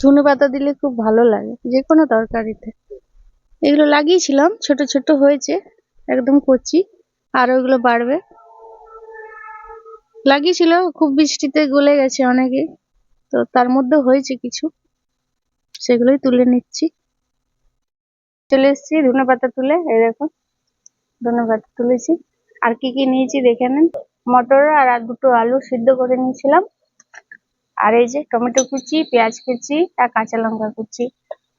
ধনে পাতা দিলে খুব ভালো লাগে যে কোনো তরকারিতে। এগুলো লাগিয়েছিলাম, ছোট ছোট হয়েছে, একদম কচি, আর ওইগুলো বাড়বে। লাগিয়েছিল, খুব বৃষ্টিতে গলে গেছে অনেকে, তো তার মধ্যে হয়েছে কিছু, সেগুলোই তুলে নিচ্ছি। চলে এসেছি ধনে পাতা তুলে, এই দেখো ধনে পাতা তুলেছি। আর কি কি নিয়েছি দেখে নেন। মটর আর দুটো আলু সিদ্ধ করে নিয়েছিলাম। আর এই যে টমেটো কুচি, পেঁয়াজ কুচি আর কাঁচা লঙ্কা কুচি।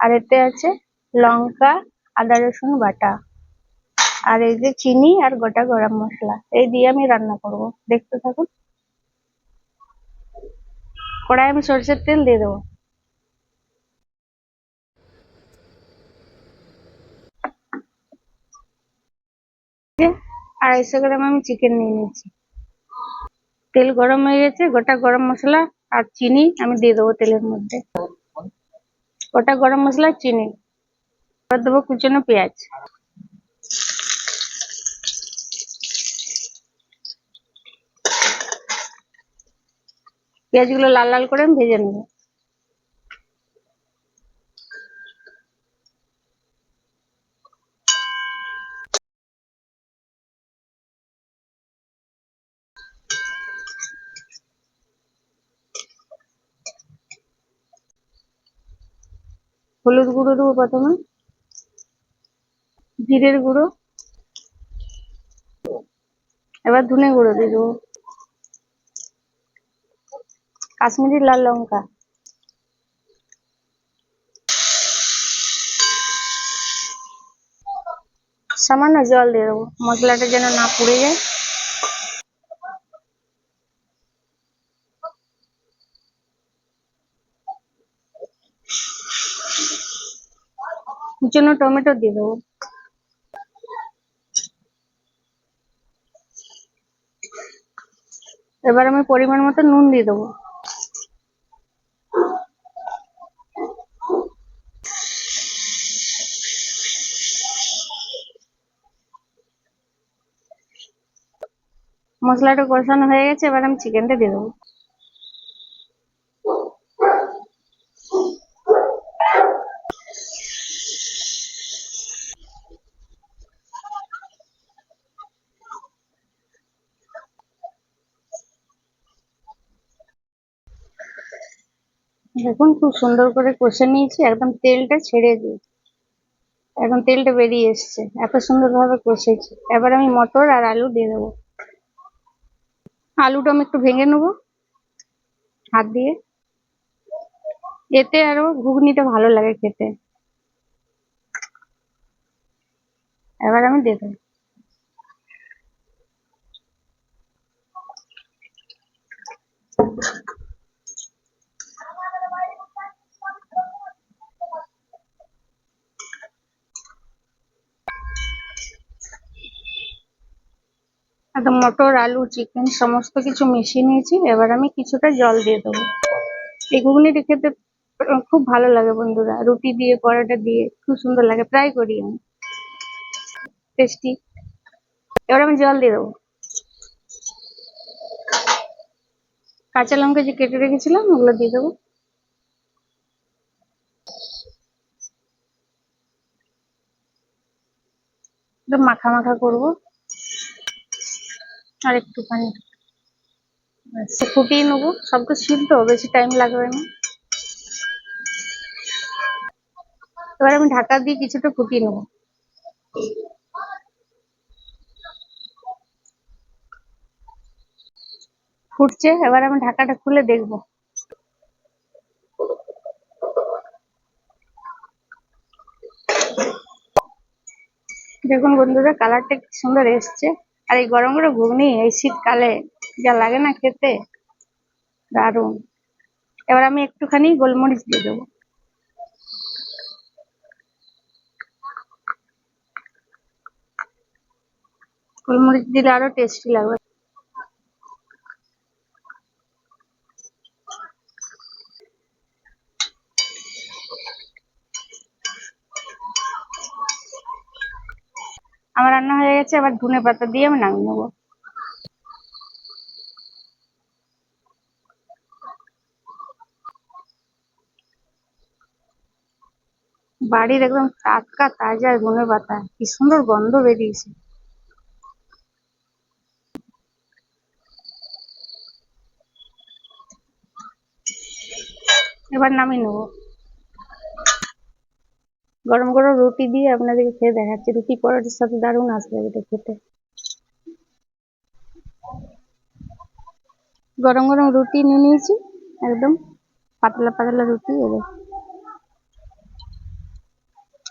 আর এতে আছে লঙ্কা, আদা রসুন বাটা। আর এই যে চিনি আর গোটা গরম মশলা, এই দিয়ে আমি রান্না করব, দেখতে থাকুন। কড়াই আমি সরষের তেল দিয়ে দেবো। 250 গ্রাম আমি চিকেন নিয়ে নিয়েছি। তেল গরম হয়ে গেছে, গোটা গরম মশলা আর চিনি আমি দিয়ে দেবো তেলের মধ্যে। গোটা গরম মশলা, চিনি, আর দেবো কুচনো পেঁয়াজ। পেঁয়াজগুলো লাল লাল করে আমি ভেজে নেবো। হলুদ গুঁড়ো দেবো প্রথমে, জিরের গুঁড়ো, এবার ধনে গুঁড়ো দিয়ে দেবো, কাশ্মীরি লাল লঙ্কা, সামান্য জল দিয়ে দেবো, মশলাটা যেন না পুড়ে যায়। কুচনো টমেটো দিয়ে দেবো। এবার আমি পরিমাণ মতো নুন দিয়ে দেবো। মশলাটা কষানো হয়ে গেছে, এবার আমি চিকেনটা দিয়ে দেবো। দেখুন খুব সুন্দর করে কষে নিয়েছি, একদম তেলটা ছেড়ে দিয়েছি, এখন তেলটা বেরিয়ে এসছে, এত সুন্দর ভাবে কষেছি। এবার আমি মটর আর আলু দিয়ে দেবো। আলুটা আমি একটু ভেঙে নেবো হাত দিয়ে, এতে আরো ঘুগনিটা ভালো লাগে খেতে। এবার আমি দিয়ে দেবো। একদম মটর আলু চিকেন সমস্ত কিছু মিশিয়ে নিয়েছি, এবার আমি কিছুটা জল দিয়ে দেবো। এই ঘুগনিটা খেতে খুব ভালো লাগে বন্ধুরা, রুটি দিয়ে পরোটা দিয়ে খুব সুন্দর লাগে, ট্রাই করি আমি, টেস্টি। এবার আমি জল দিয়ে দেবো। কাঁচা লঙ্কা যে কেটে রেখেছিলাম ওগুলো দিয়ে দেবো। একদম মাখা মাখা করবো, আর একটুখানি ফুটিয়ে নেবো। সব তো সিদ্ধ, বেশি টাইম লাগবে না। এবার আমি ঢাকা দিয়ে কিছুটা ফুটিয়ে নেবো। ফুটছে, এবার আমি ঢাকাটা খুলে দেখবো। দেখুন বন্ধুরা, কালারটা কি সুন্দর এসছে। আর এই গরম গরম ঘুগনি এই শীতকালে যা লাগে না খেতে, দারুণ। এবার আমি একটুখানি গোলমরিচ দিয়ে দেবো। গোলমরিচ দিলে আরো টেস্টি লাগবে। আমার রান্না হয়ে গেছে, আবার ধনে পাতা দিয়ে আমি নামিয়ে নেবো। বাড়ির একদম টাটকা তাজা ধনেপাতা, কি সুন্দর গন্ধ বেরিয়েছে। এবার নামিয়ে নেবো। গরম গরম রুটি দিয়ে আপনাদেরকে খেয়ে দেখাচ্ছি। রুটি পরোটার সাথে দারুণ আসবে এটা খেতে। গরম গরম রুটি নিয়ে নিয়েছি, একদম পাতলা পাতলা রুটি। এবার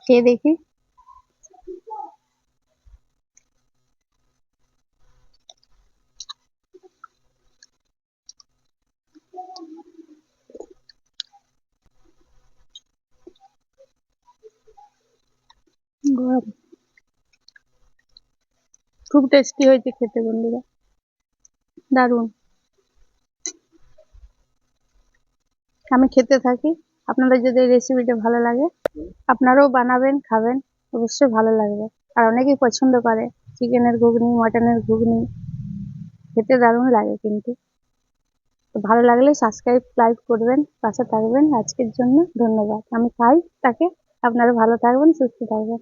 খেয়ে দেখি। গরম, খুব টেস্টি হয়েছে খেতে বন্ধুরা, দারুণ। আমি খেতে থাকি। আপনাদের যদি এই রেসিপিটা ভালো লাগে, আপনারাও বানাবেন, খাবেন, অবশ্যই ভালো লাগবে। আর অনেকেই পছন্দ করে চিকেনের ঘুগনি, মটনের ঘুগনি, খেতে দারুণ লাগে কিন্তু। তো ভালো লাগলে সাবস্ক্রাইব, লাইক করবেন, পাশে থাকবেন। আজকের জন্য ধন্যবাদ। আমি খাই তাকে, আপনারা ভালো থাকবেন, সুস্থ থাকবেন।